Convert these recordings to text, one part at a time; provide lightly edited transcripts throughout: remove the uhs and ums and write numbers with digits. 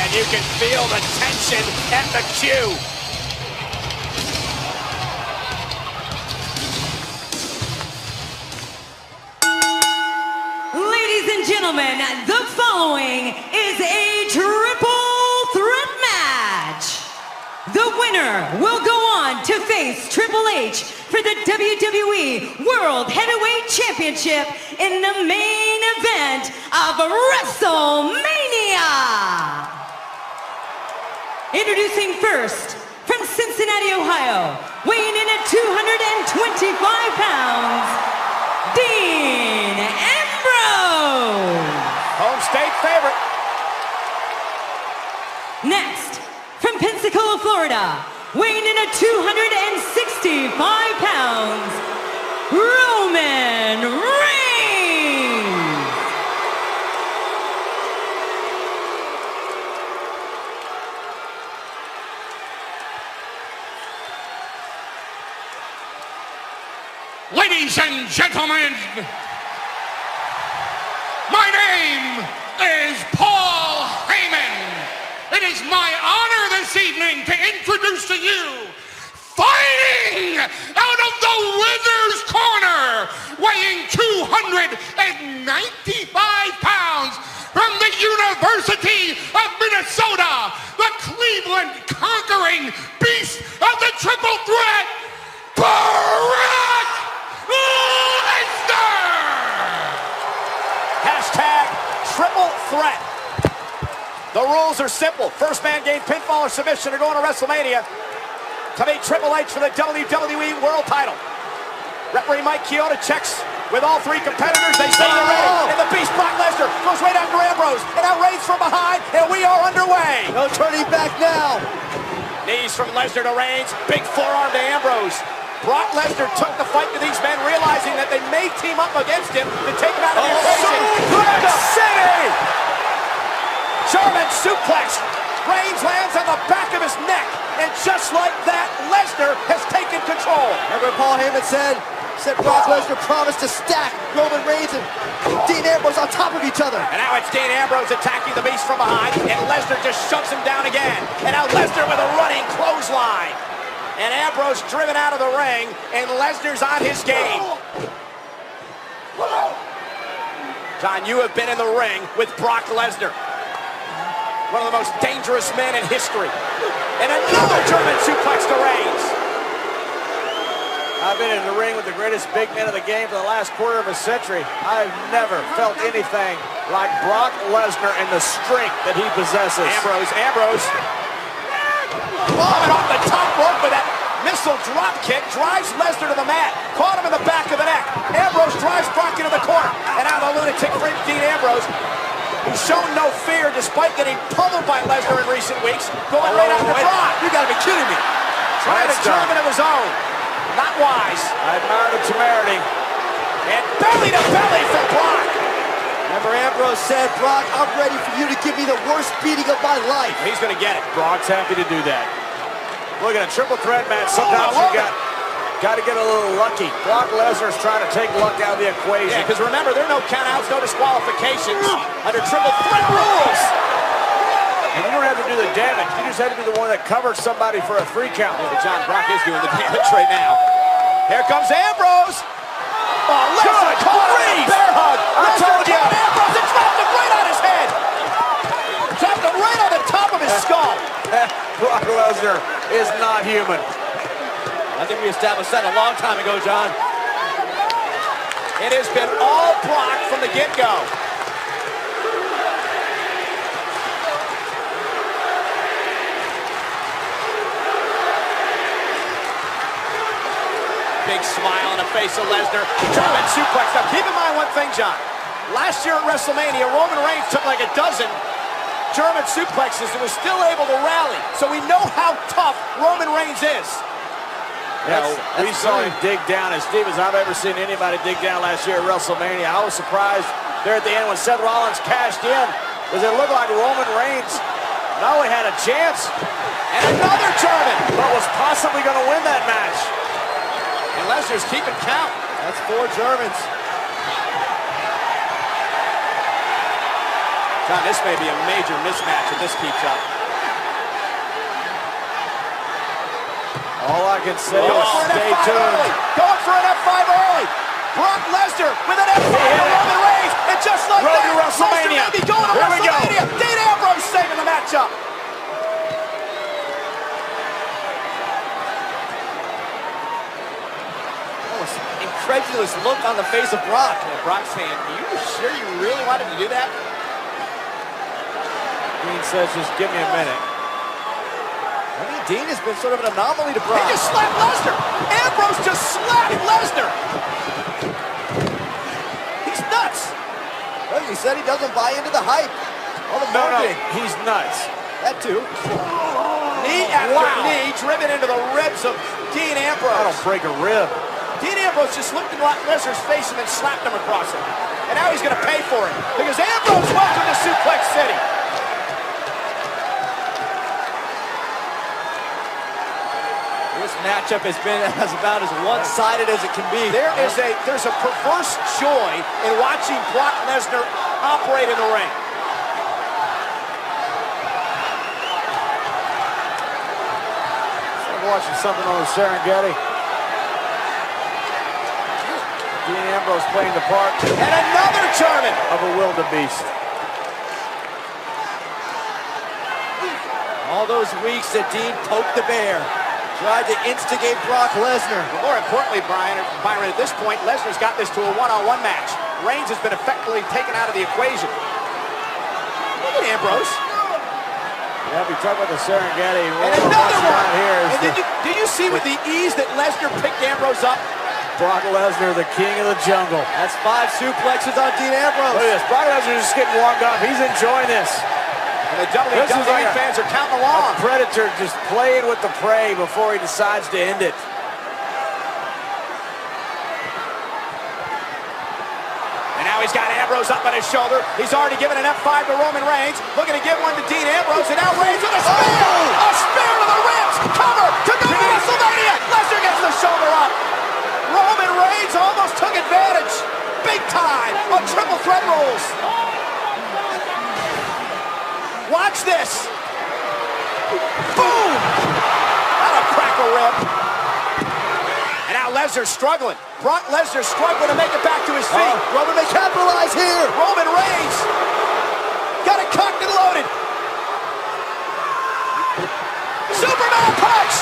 And you can feel the tension at the cue. Ladies and gentlemen, the following is a triple threat match. The winner will go on to face Triple H for the WWE World Heavyweight Championship in the main event of WrestleMania. Introducing first, from Cincinnati, Ohio, weighing in at 225 pounds, Dean Ambrose. Home state favorite. Next, from Pensacola, Florida, weighing in at 265 pounds, Roman Reigns. Ladies and gentlemen, my name is Paul Heyman. It is my honor this evening to introduce to you, fighting out of the Wizard's Corner, weighing 295 pounds, from the University of Minnesota, the Cleveland conquering beast of the Triple Threat, Brock Lesnar! Hashtag triple threat. The rules are simple. First man gain pinfall or submission to go into WrestleMania to meet Triple H for the WWE World title. Referee Mike Chioda checks with all three competitors. They say they're ready. And the beast Brock Lesnar goes right after Ambrose. And now Reigns from behind, and we are underway. No turning back now. Knees from Lesnar to Reigns. Big forearm to Ambrose. Brock Lesnar took the fight to these men, realizing that they may team up against him to take him out of the equation. Suplex City! German suplex. Reigns lands on the back of his neck, and just like that, Lesnar has taken control. Remember Paul Heyman said Brock Lesnar promised to stack Roman Reigns and Dean Ambrose on top of each other. And now it's Dean Ambrose attacking the beast from behind, and Lesnar just shoves him down again. And now Lesnar with a running clothesline. And Ambrose driven out of the ring, and Lesnar's on his game. John, you have been in the ring with Brock Lesnar, one of the most dangerous men in history. And another German suplex to Reigns. I've been in the ring with the greatest big men of the game for the last quarter of a century. I've never felt anything like Brock Lesnar and the strength that he possesses. Ambrose. Bombing off the top rope with that missile drop kick, drives Lesnar to the mat, caught him in the back of the neck. Ambrose drives Brock into the corner, and now the lunatic freak Dean Ambrose, who's shown no fear despite getting pummeled by Lesnar in recent weeks, going right after Brock. You gotta be kidding me. Trying a German of his own. Not wise. I admire the temerity. And belly to belly for Brock. Remember Ambrose said, Brock, I'm ready for you to give me the worst beating of my life. He's going to get it. Brock's happy to do that. Look at a triple threat match. Sometimes you got to get a little lucky. Brock Lesnar's trying to take luck out of the equation. Yeah, because remember, there are no countouts, no disqualifications under triple threat rules. And you don't have to do the damage. You just have to be the one that covers somebody for a 3 count. Yeah, John, Brock is doing the damage right now. Here comes Ambrose. Oh, Lesnar caught him. Bear hug. I told you. Ambrose and dropped him right on his head. Dropped him right on the top of his skull. Brock Lesnar is not human. I think we established that a long time ago, John. It has been all Brock from the get-go. Big smile on the face of Lesnar. German suplex. Now, keep in mind one thing, John. Last year at WrestleMania, Roman Reigns took like a dozen German suplexes and was still able to rally. So we know how tough Roman Reigns is. Yeah, we saw him dig down as deep as I've ever seen anybody dig down last year at WrestleMania. I was surprised there at the end when Seth Rollins cashed in, because it looked like Roman Reigns not only had a chance, and another German, but was possibly going to win that match. And Lesnar's keeping count. That's 4 Germans. John, this may be a major mismatch if this keeps up. All I can say is stay tuned. Going for an F5 early. Brock Lesnar with an F5 to Roman Reigns. And just like Road that, to WrestleMania. Lesnar may be going to Here we go. WrestleMania. Dean Ambrose saving the matchup. Incredulous look on the face of Brock. And Brock's saying, are you sure you really wanted to do that? Dean says, just give me a minute. I mean, Dean has been sort of an anomaly to Brock. He just slapped Lesnar. Ambrose just slapped Lesnar. He's nuts. Well, he said he doesn't buy into the hype. All the No, marketing. he's nuts. That too. Knee after knee driven into the ribs of Dean Ambrose. That'll break a rib. Dean Ambrose just looked in Lesnar's face and then slapped him across it. And now he's going to pay for it because Ambrose welcome to Suplex City. This matchup has been about as one-sided as it can be. There's a perverse joy in watching Brock Lesnar operate in the ring. I'm watching something on the Serengeti. Dean Ambrose playing the part And another German. of a wildebeest. All those weeks that Dean poked the bear, tried to instigate Brock Lesnar. But more importantly, Byron, at this point, Lesnar's got this to a one-on-one match. Reigns has been effectively taken out of the equation. Look at Ambrose. Yeah, we talk about the Serengeti. And another one. Here is And did you see with the ease that Lesnar picked Ambrose up? Brock Lesnar, the king of the jungle. That's 5 suplexes on Dean Ambrose. Look at this. Brock Lesnar just getting warmed up. He's enjoying this. And the WWE fans are counting along. A predator just playing with the prey before he decides to end it. And now he's got Ambrose up on his shoulder. He's already given an F5 to Roman Reigns. Looking to give one to Dean Ambrose. And now Reigns with a spear. A spear to the ribs. Cover to go to WrestleMania. Lesnar gets the shoulder up. Roman Reigns almost took advantage. Big time on triple threat rules. Watch this. Boom. That'll crack a rib. And now Lesnar's struggling. Brock Lesnar struggling to make it back to his feet. Roman may capitalize here. Roman Reigns got it cocked and loaded. Superman punch.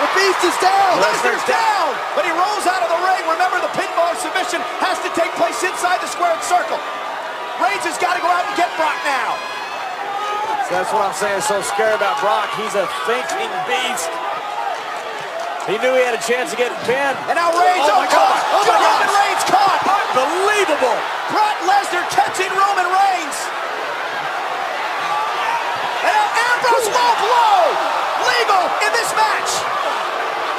The beast is down. Lesnar's down, but he rolls out of the ring. Remember, the pinfall submission has to take place inside the squared circle. Reigns has got to go out and get Brock now. So that's what I'm saying is so scary about Brock. He's a thinking beast. He knew he had a chance of getting pinned. And now Reigns, oh my God. Oh my Roman gosh. Reigns caught. Unbelievable. Brock Lesnar catching Roman Reigns. And now Ambrose low blow. Legal in this match.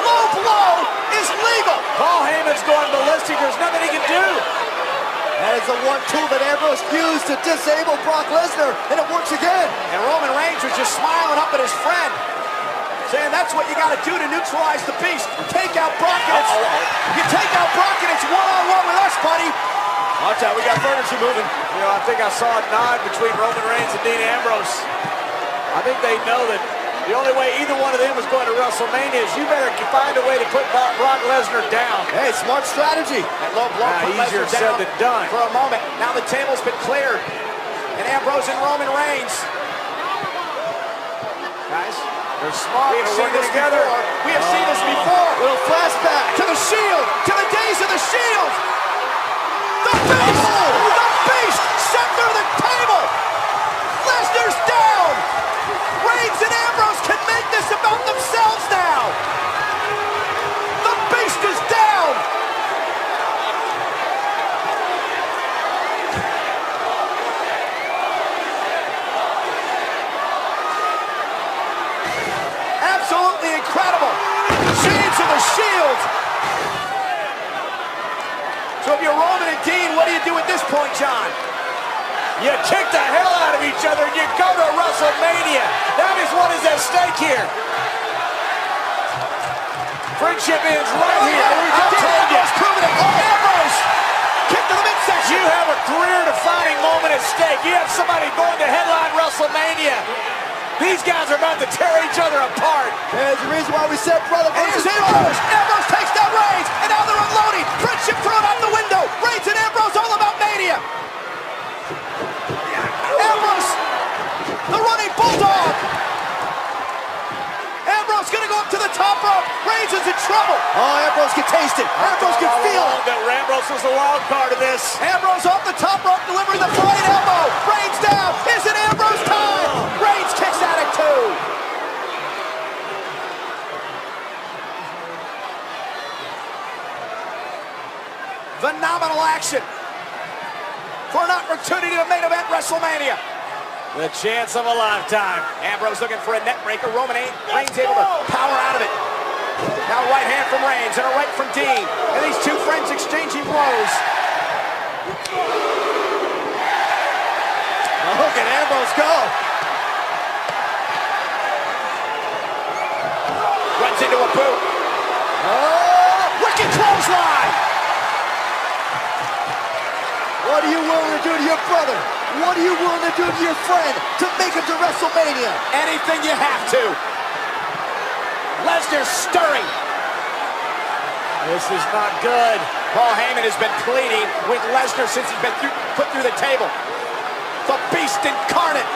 Low blow is legal. Paul Heyman's going ballistic. There's nothing he can do. That is the one tool that Ambrose used to disable Brock Lesnar, and it works again. And Roman Reigns was just smiling up at his friend, saying that's what you got to do to neutralize the beast. Take out Brock and it's, you take out Brock and it's one-on-one with us, buddy. Watch out, we got furniture moving. You know, I think I saw a nod between Roman Reigns and Dean Ambrose. I think they know that the only way either one of them is going to WrestleMania is you better find a way to put Brock Lesnar down. Hey, smart strategy. That low blow put easier Lesnar said down than done. for a moment. Now the table's been cleared. And Ambrose and Roman Reigns. Guys, they're smart. we have seen this together. before. We have seen this before. Little flashback. To the Shield, to the days of the Shield. The Beast, the Beast, set through the table. Lesnar's down. Reigns and Ambrose can make this about themselves now. The Beast is down. Absolutely incredible. Chains of the Shield. So if you're Roman and Dean, what do you do at this point, John? You kick the hell out of each other and you go to WrestleMania. That is what is at stake here. Friendship ends right here. I'm telling you. Ambrose proving it. Ambrose kick to the midsection. You have a career-defining moment at stake. You have somebody going to headline WrestleMania. These guys are about to tear each other apart. There's the reason why we said brother versus Here's brother. Ambrose. Ambrose takes down Reigns, and now they're unloading. Friendship thrown out the window. Reigns and Ambrose all about Mania. Ambrose, the running bulldog. Ambrose gonna go up to the top rope. Reigns is in trouble. Oh, Ambrose can taste it. Ambrose can feel it. That Ambrose was the wild card of this. Ambrose off the top rope, delivering the flying elbow. Reigns down. Is it Ambrose time? Reigns kicks out at 2. Phenomenal action for an opportunity to main event WrestleMania. The chance of a lifetime. Ambrose looking for a neck breaker. Reigns able to power out of it. Now right hand from Reigns and a right from Dean. And these two friends exchanging blows. Oh, look at Ambrose go. Runs into a boot. Oh, Wicked clothesline. what are you willing to do to your brother? What are you willing to do to your friend to make it to WrestleMania? Anything you have to. Lesnar stirring. This is not good. Paul Heyman has been pleading with Lesnar since he's been put through the table. The beast incarnate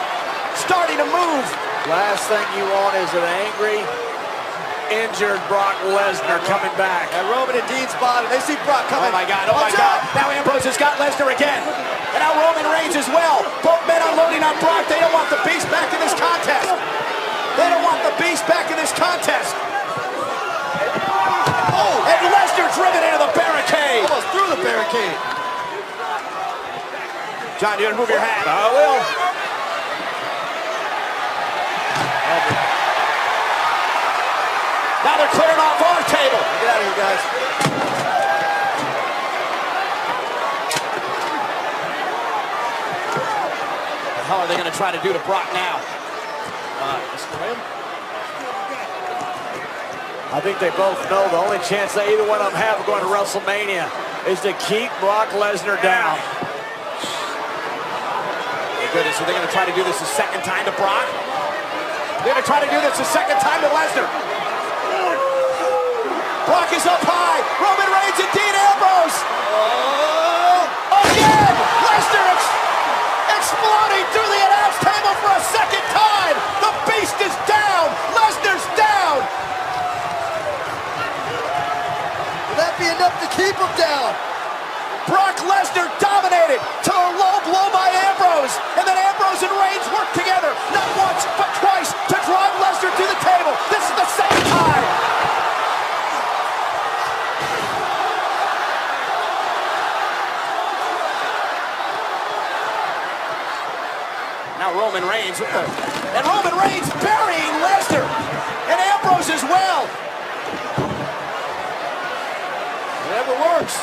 starting to move. Last thing you want is an angry, injured Brock Lesnar coming back. And Roman and Dean's bottom. They see Brock coming. Oh my God, oh my Watch God. out. Now Ambrose has got Lesnar again. And now Roman Reigns as well. Both men unloading on Brock. They don't want the beast back in this contest. They don't want the beast back in this contest. Oh, and Lesnar driven into the barricade. Almost through the barricade. John, you gotta move your hat. I will. Now they're clearing off our table. Get out of here, guys. What the hell are they gonna try to do to Brock now? I think they both know the only chance that either one of them have of going to WrestleMania is to keep Brock Lesnar down. Oh goodness, are they gonna try to do this a second time to Brock? They're gonna try to do this a second time to Lesnar. Brock is up high. Roman Reigns and Dean Ambrose. Oh, again! Lesnar exploding through the announce table for a second time. The beast is down. Lesnar's down. Will that be enough to keep him down? Brock Lesnar dominated to a low blow by Ambrose. And then Ambrose and Reigns work together, not once, but twice, to drive Lesnar to the table. This is the second time. Now Roman Reigns, and Roman Reigns burying Lesnar, and Ambrose as well. Whatever works.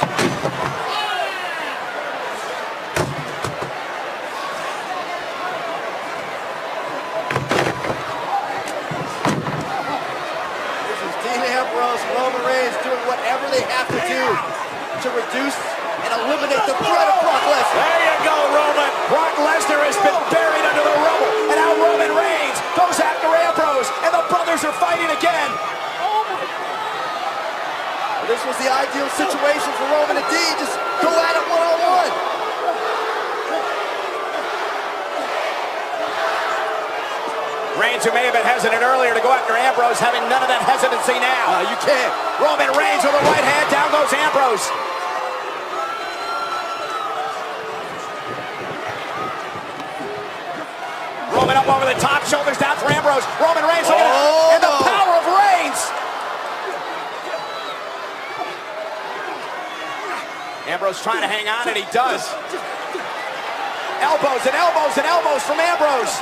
This is Dean Ambrose, Roman Reigns doing whatever they have to do to reduce and eliminate the threat of Brock Lesnar. There you go, Roman. Brock Lesnar has been buried under the rubble, and now Roman Reigns goes after Ambrose, and the brothers are fighting again. This was the ideal situation for Roman and Dean. Just go at it one-on-one. Reigns, who may have been hesitant earlier to go after Ambrose, having none of that hesitancy now. You can't. Roman Reigns with a right hand, down goes Ambrose. Roman up over the top, shoulders down for Ambrose. Roman Reigns looking at and the power of Reigns. Ambrose trying to hang on, and he does. Elbows and elbows and elbows from Ambrose.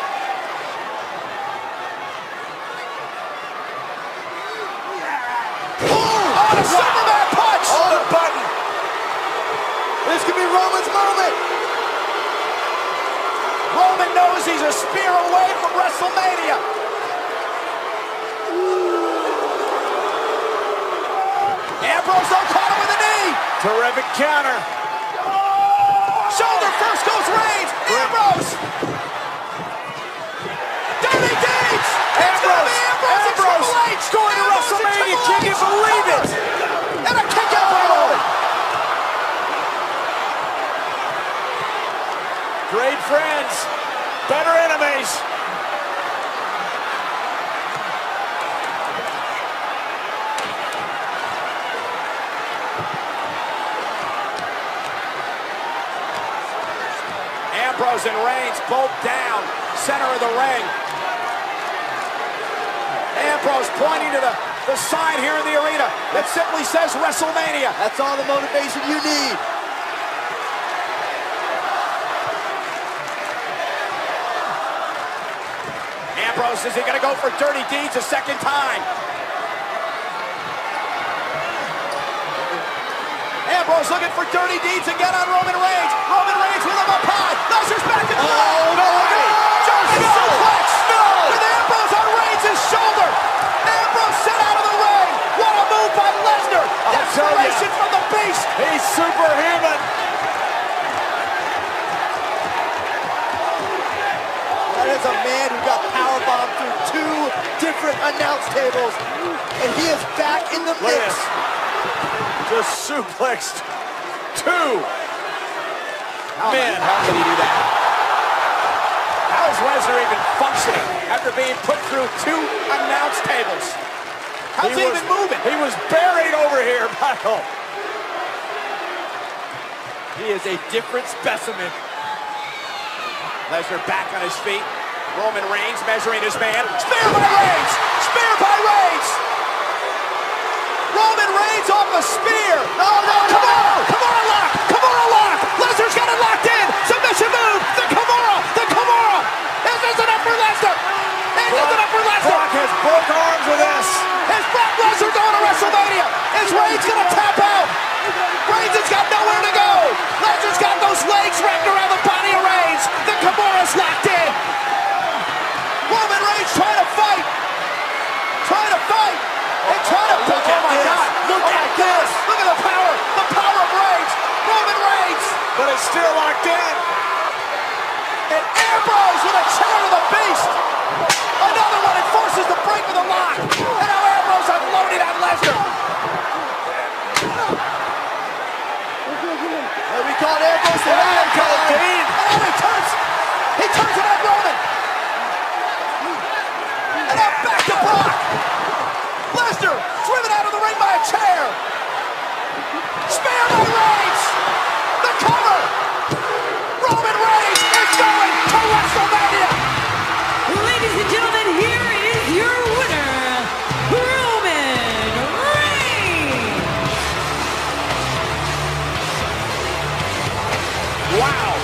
Oh, the Superman punch! Oh, the button. This could be Roman's moment. Roman knows he's a spear away from WrestleMania. Ambrose though caught him with a knee. Terrific counter. shoulder first goes Reigns. Ambrose. Dirty deeds. It's going to be Ambrose and Triple H. Going to WrestleMania. Can you believe it? And a kick out for Roman. Great friends, better enemies. Ambrose and Reigns both down, center of the ring. Ambrose pointing to the sign here in the arena that simply says WrestleMania. That's all the motivation you need. Ambrose, is he going to go for dirty deeds a second time? Ambrose looking for dirty deeds again on Roman Reigns. Roman Reigns with him up high. Lesnar's back in the ring. no way. Giant suplex. With Ambrose on Reigns' shoulder. Ambrose sent out of the ring. What a move by Lesnar. Desperation from the beast. He's superhuman. That is a man who got powerbombed through 2 different announce tables, and he is back in the Look at mix. this. Just suplexed 2 men. How did he do that? How is Lesnar even functioning after being put through 2 announce tables? How's he even moving? He was buried over here, Michael. He is a different specimen. Lesnar back on his feet. Roman Reigns measuring his man. Spear by Reigns! Spear by Reigns! Roman Reigns off the spear! Oh, no, Kimura lock! Kimura lock! Lesnar's got it locked in! Submission move! The Kimura! This isn't enough for Lesnar! It isn't enough for Lesnar! Brock has broke arms with this. Is Brock Lesnar going to WrestleMania? Is Reigns going to tap out? Reigns has got nowhere to go! Lesnar's got those legs wrapped around the body of Reigns! The Kimura's locked in! Roman Reigns trying to fight! And trying to pick Oh my God! Look at this! Look at the power! The power of Reigns! Roman Reigns! But it's still locked in. And Ambrose with a chair to the beast! Another one, it forces the break of the lock! And now Ambrose unloading on Lesnar! And we called Ambrose the Lion King. And now he turns it on Roman! And now back to Brock! Lesnar driven out of the ring by a chair! Spear by Reigns! The cover! Roman Reigns is going to WrestleMania! Ladies and gentlemen, here is your winner, Roman Reigns. Wow!